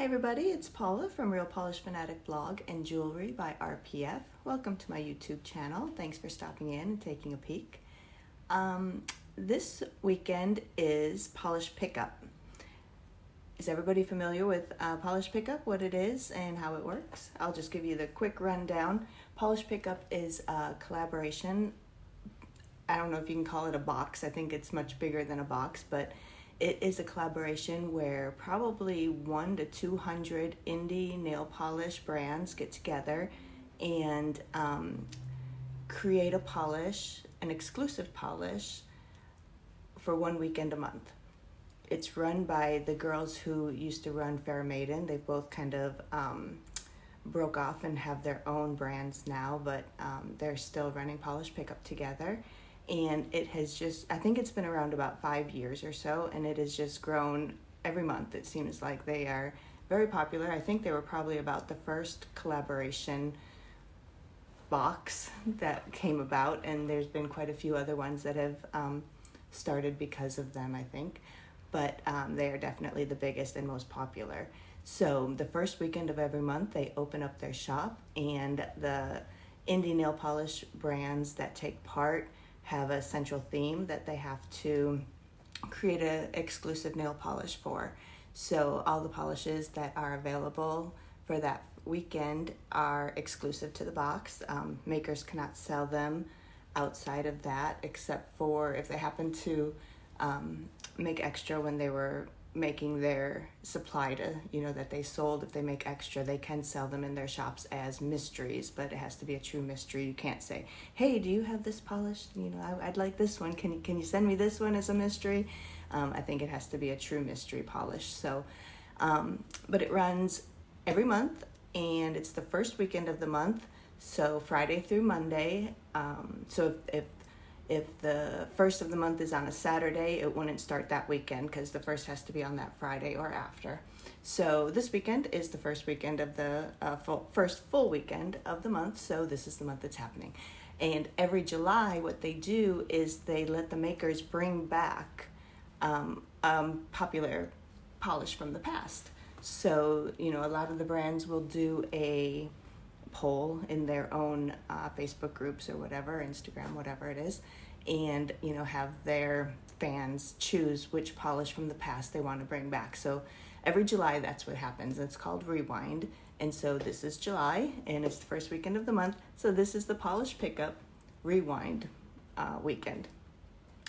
Hi everybody, it's Paula from Real Polish Fanatic Blog and Jewelry by RPF. Welcome to my YouTube channel. Thanks for stopping in and taking a peek. This weekend is Polish Pickup. Is everybody familiar with Polish Pickup, what it is and how it works? I'll just give you the quick rundown. Polish Pickup is a collaboration. I don't know if you can call it a box. I think it's much bigger than a box, but it is a collaboration where probably 100 to 200 indie nail polish brands get together and create a polish, an exclusive polish for one weekend a month. It's run by the girls who used to run Fair Maiden. They've both kind of broke off and have their own brands now, but they're still running Polish Pickup together. And it has just, I think it's been around about 5 years or so, and it has just grown every month. It seems like they are very popular. I think they were probably about the first collaboration box that came about, and there's been quite a few other ones that have started because of them, I think. But they are definitely the biggest and most popular. So the first weekend of every month, they open up their shop, and the indie nail polish brands that take part have a central theme that they have to create an exclusive nail polish for. So all the polishes that are available for that weekend are exclusive to the box. Makers cannot sell them outside of that, except for if they happen to make extra when they were making their supply to, that they sold. If they make extra, they can sell them in their shops as mysteries, but it has to be a true mystery. You can't say, hey, do you have this polish? I'd like this one. Can you send me this one as a mystery? I think it has to be a true mystery polish. So, but it runs every month, and it's the first weekend of the month. So Friday through Monday. So if the first of the month is on a Saturday, it wouldn't start that weekend because the first has to be on that Friday or after. So this weekend is the first weekend of the first full weekend of the month. So this is the month that's happening. And every July, what they do is they let the makers bring back popular polish from the past. So, a lot of the brands will do a poll in their own Facebook groups or whatever, Instagram, whatever it is, and have their fans choose which polish from the past they want to bring back. So every July, that's what happens. It's called Rewind, and so this is July, and it's the first weekend of the month. So this is the Polish Pickup Rewind weekend.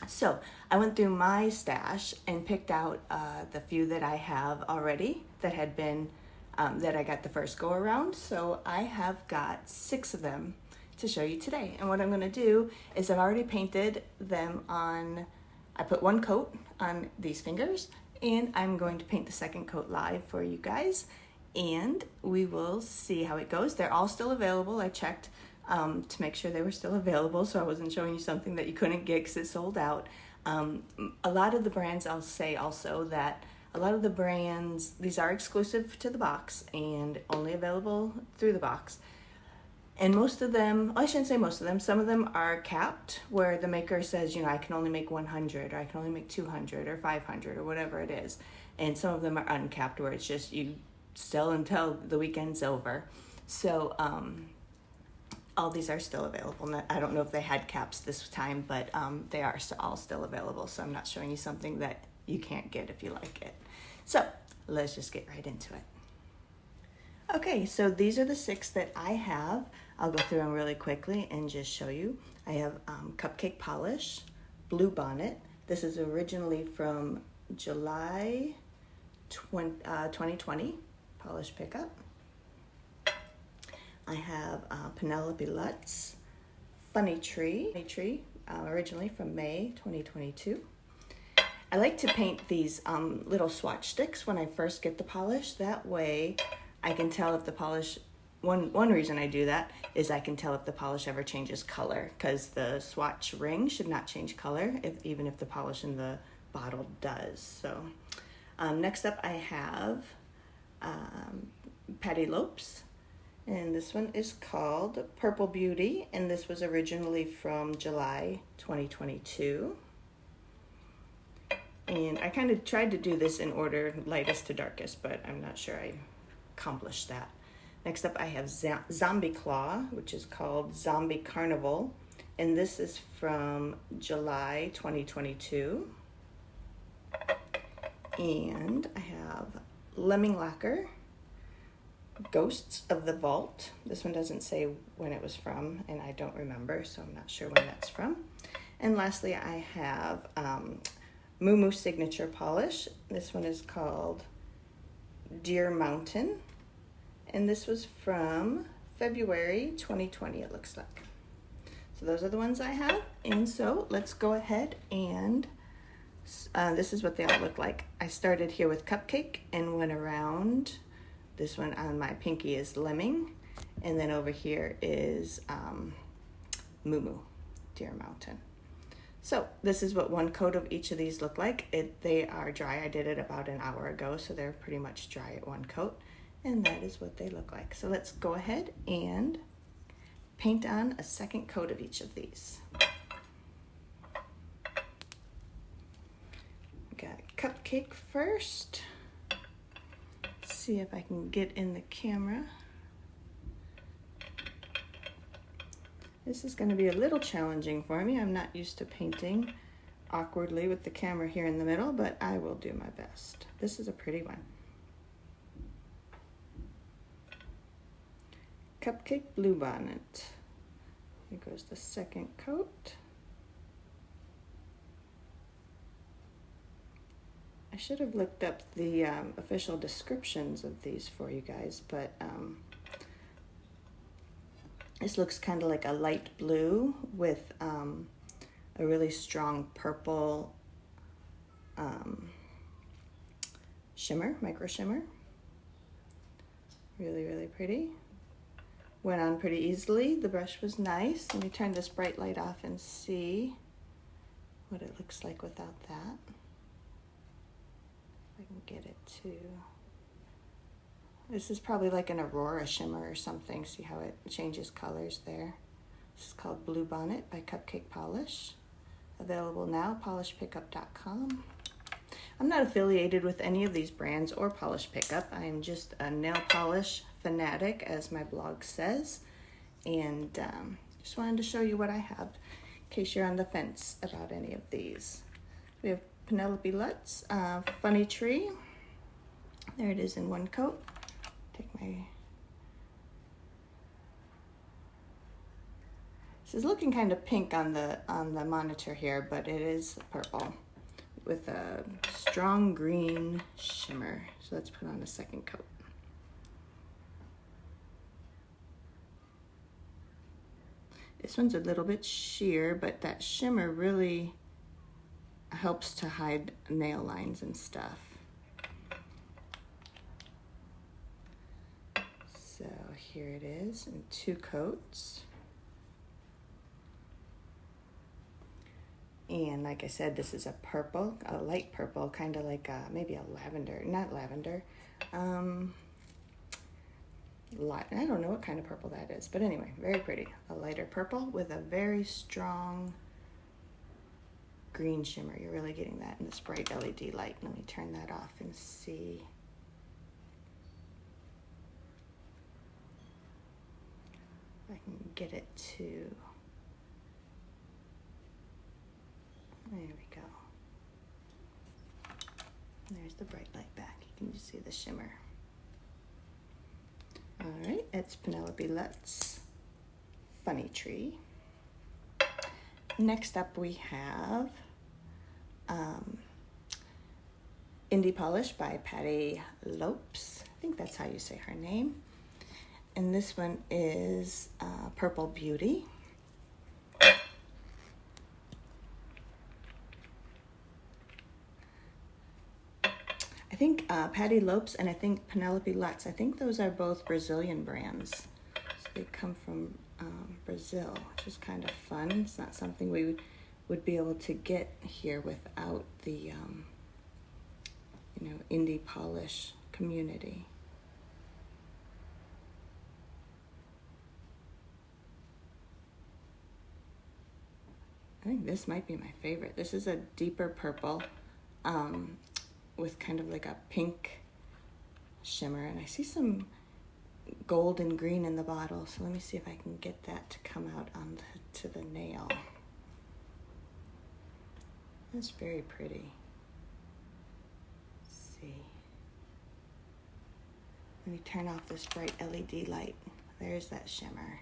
So I went through my stash and picked out the few that I have already that had been that I got the first go around. So I have got 6 of them to show you today. And what I'm going to do is I've already painted them on, I put 1 coat on these fingers, and I'm going to paint the second coat live for you guys, and we will see how it goes. They're all still available. I checked to make sure they were still available, so I wasn't showing you something that you couldn't get because it sold out. A lot of the brands, I'll say also that a lot of the brands, these are exclusive to the box and only available through the box. And most of them, I shouldn't say most of them, some of them are capped where the maker says, I can only make 100 or I can only make 200 or 500 or whatever it is. And some of them are uncapped where it's just you sell until the weekend's over. So all these are still available. I don't know if they had caps this time, but they are all still available. So I'm not showing you something that you can't get if you like it. So let's just get right into it. Okay, so these are the 6 that I have. I'll go through them really quickly and just show you. I have Cupcake Polish, Bluebonnet. This is originally from July 2020, Polish Pickup. I have Penelope Luz, Funny Tree, originally from May 2022. I like to paint these little swatch sticks when I first get the polish. That way I can tell if the polish, one reason I do that is I can tell if the polish ever changes color, because the swatch ring should not change color, even if the polish in the bottle does. So next up I have Patty Lopes, and this one is called Purple Beauty, and this was originally from July 2022. And I kind of tried to do this in order, lightest to darkest, but I'm not sure I accomplished that. Next up I have Zombie Claw, which is called Zombie Carnival. And this is from July 2022. And I have Lemming Lacquer, Ghosts of the Vault. This one doesn't say when it was from, and I don't remember, so I'm not sure when that's from. And lastly, I have MooMoo Signature Polish. This one is called Deer Mountain, and this was from February 2020, it looks like. So those are the ones I have, and so let's go ahead and this is what they all look like. I started here with Cupcake and went around. This one on my pinky is Lemming, and then over here is MooMoo, Deer Mountain. So this is what one coat of each of these look like. They are dry. I did it about an hour ago, so they're pretty much dry at one coat, and that is what they look like. So let's go ahead and paint on a second coat of each of these. Got Cupcake first. Let's see if I can get in the camera. This is going to be a little challenging for me. I'm not used to painting awkwardly with the camera here in the middle, but I will do my best. This is a pretty one. Cupcake Bluebonnet. Here goes the second coat. I should have looked up the official descriptions of these for you guys, but this looks kind of like a light blue with a really strong purple shimmer, micro shimmer. Really, really pretty. Went on pretty easily. The brush was nice. Let me turn this bright light off and see what it looks like without that. If I can get it to... This is probably like an aurora shimmer or something. See how it changes colors there. This is called Bluebonnet by Cupcake Polish. Available now, polishpickup.com. I'm not affiliated with any of these brands or Polish Pickup. I am just a nail polish fanatic, as my blog says. And just wanted to show you what I have in case you're on the fence about any of these. We have Penelope Luz, Funny Tree. There it is in one coat. Take my... This is looking kind of pink on the monitor here, but it is purple with a strong green shimmer. So let's put on a second coat. This one's a little bit sheer, but that shimmer really helps to hide nail lines and stuff. So here it is in two coats. And like I said, this is a purple, a light purple, kind of like maybe a lavender, not lavender. I don't know what kind of purple that is, but anyway, very pretty. A lighter purple with a very strong green shimmer. You're really getting that in this bright LED light. Let me turn that off and see. If I can get it to... There we go. There's the bright light back. You can just see the shimmer. All right, it's Penelope Luz, Funny Tree. Next up we have Indie Polish by Patty Lopes. I think that's how you say her name. And this one is Purple Beauty. I think Patty Lopes and I think Penelope Luz, I think those are both Brazilian brands. So they come from Brazil, which is kind of fun. It's not something we would be able to get here without the, indie polish community. I think this might be my favorite. This is a deeper purple with kind of like a pink shimmer, and I see some gold and green in the bottle, so let me see if I can get that to come out onto the nail. That's very pretty. Let's see. Let me turn off this bright LED light. There's that shimmer.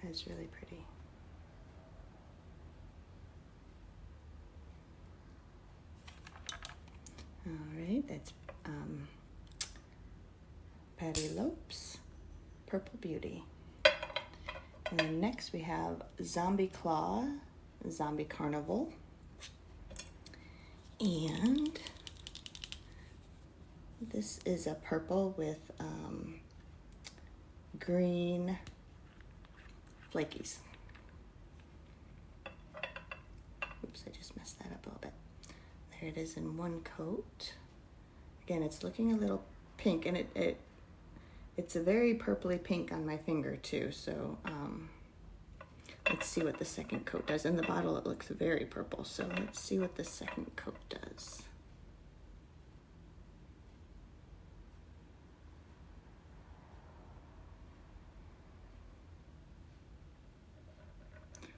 That's really pretty. All right, that's Patty Lopes, Purple Beauty. And then next we have Zombie Claw, Zombie Carnival. And this is a purple with green flakies. Oops, I just messed that up a little bit. There it is in one coat. Again, it's looking a little pink, and it's a very purpley pink on my finger too, so let's see what the second coat does. In the bottle it looks very purple, so let's see what the second coat does.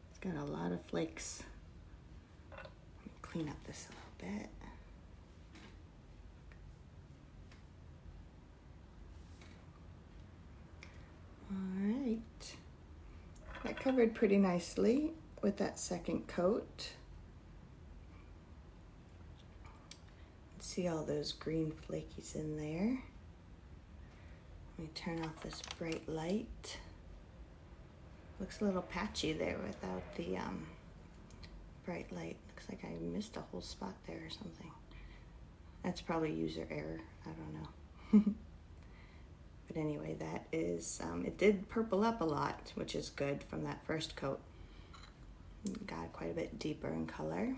It's got a lot of flakes. Let me clean up this a little bit. All right, that covered pretty nicely with that second coat. See all those green flakies in there. Let me turn off this bright light. Looks a little patchy there without the bright light. Looks like I missed a whole spot there or something. That's probably user error, I don't know. But anyway, that is, it did purple up a lot, which is good from that first coat. Got quite a bit deeper in color. You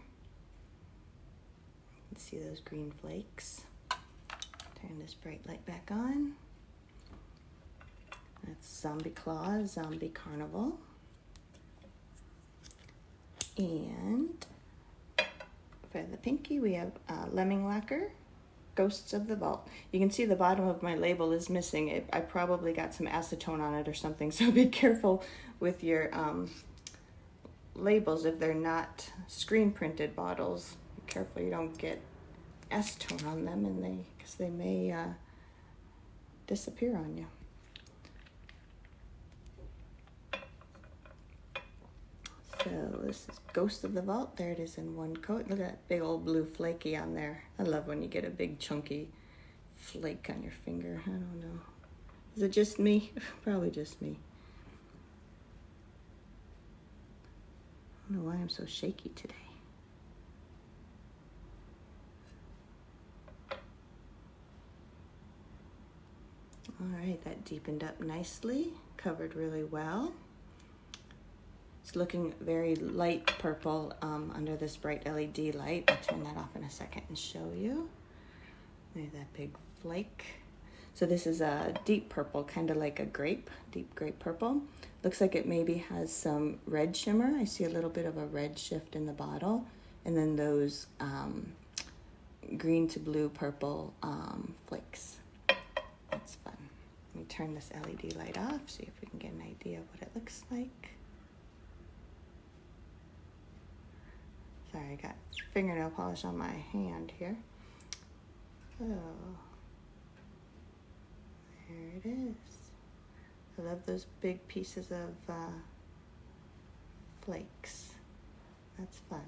can see those green flakes. Turn this bright light back on. That's Zombie Claw, Zombie Carnival. And for the pinky, we have Lemming Lacquer, Ghosts of the Vault. You can see the bottom of my label is missing. I probably got some acetone on it or something, so be careful with your labels if they're not screen printed bottles. Be careful you don't get acetone on them, and because they may disappear on you. So this is Ghost of the Vault. There it is in one coat. Look at that big old blue flaky on there. I love when you get a big chunky flake on your finger. I don't know. Is it just me? Probably just me. I don't know why I'm so shaky today. All right, that deepened up nicely. Covered really well. It's looking very light purple under this bright LED light. I'll turn that off in a second and show you. There's that big flake. So this is a deep purple, kind of like a grape, deep grape purple. Looks like it maybe has some red shimmer. I see a little bit of a red shift in the bottle. And then those green to blue purple flakes. That's fun. Let me turn this LED light off, see if we can get an idea of what it looks like. Sorry, I got fingernail polish on my hand here. Oh, there it is. I love those big pieces of flakes. That's fun.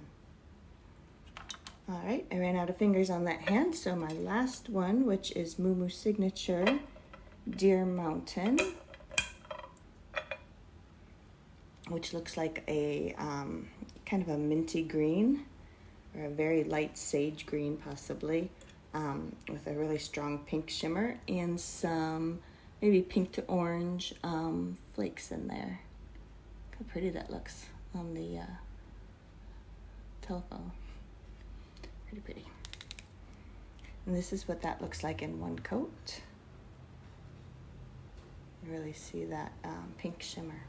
All right, I ran out of fingers on that hand, so my last one, which is MooMoo Signature Deer Mountain, which looks like a kind of a minty green, or a very light sage green possibly, with a really strong pink shimmer and some maybe pink to orange flakes in there. Look how pretty that looks on the telephone. Pretty pretty. And this is what that looks like in one coat. You really see that pink shimmer.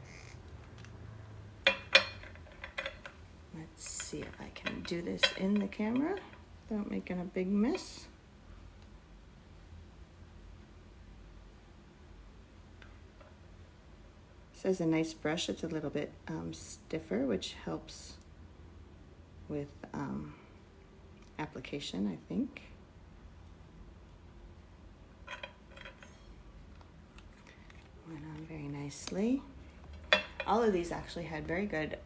see if I can do this in the camera without making a big mess. This is a nice brush. It's a little bit stiffer, which helps with application, I think. Went on very nicely. All of these actually had very good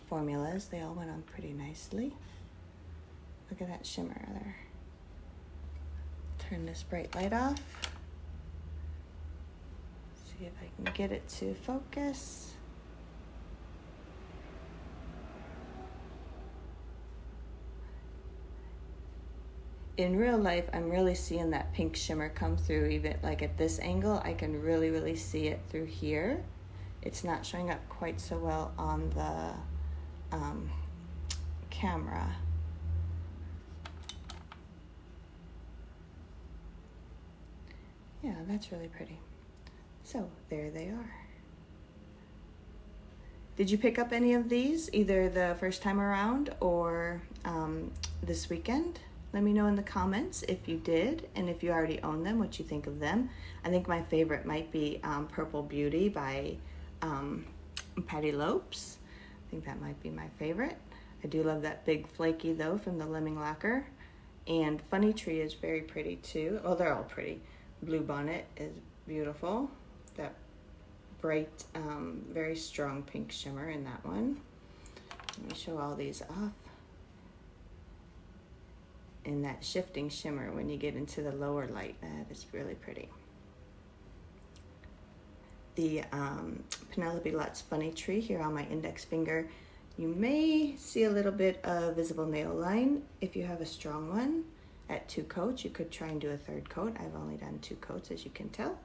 formulas. They all went on pretty nicely. Look at that shimmer there. Turn this bright light off. See if I can get it to focus. In real life, I'm really seeing that pink shimmer come through. Even like at this angle, I can really see it through here. It's not showing up quite so well on the camera. Yeah, that's really pretty. So there they are. Did you pick up any of these, either the first time around or this weekend? Let me know in the comments if you did, and if you already own them, what you think of them. I think my favorite might be Purple Beauty by Patty Lopes. I think that might be my favorite. I do love that big flaky though from the Lemming Lacquer. And Funny Tree is very pretty too. Oh, they're all pretty. Bluebonnet is beautiful. That bright, very strong pink shimmer in that one. Let me show all these off. And that shifting shimmer when you get into the lower light, that is really pretty. The Penelope Luz Funny Tree here on my index finger. You may see a little bit of visible nail line if you have a strong one. At 2 coats, you could try and do a 3rd coat. I've only done 2 coats, as you can tell.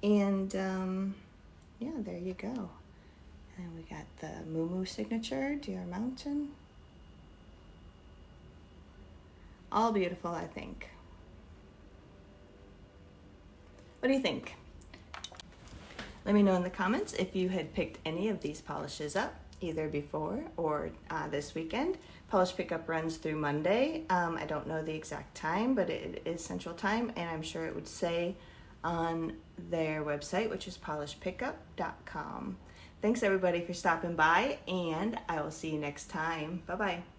And yeah, there you go. And we got the MooMoo signature, Deer Mountain. All beautiful, I think. What do you think? Let me know in the comments if you had picked any of these polishes up, either before or this weekend. Polish pickup runs through Monday. I don't know the exact time, but it is Central Time, and I'm sure it would say on their website, which is polishpickup.com. Thanks everybody for stopping by, and I will see you next time. Bye-bye.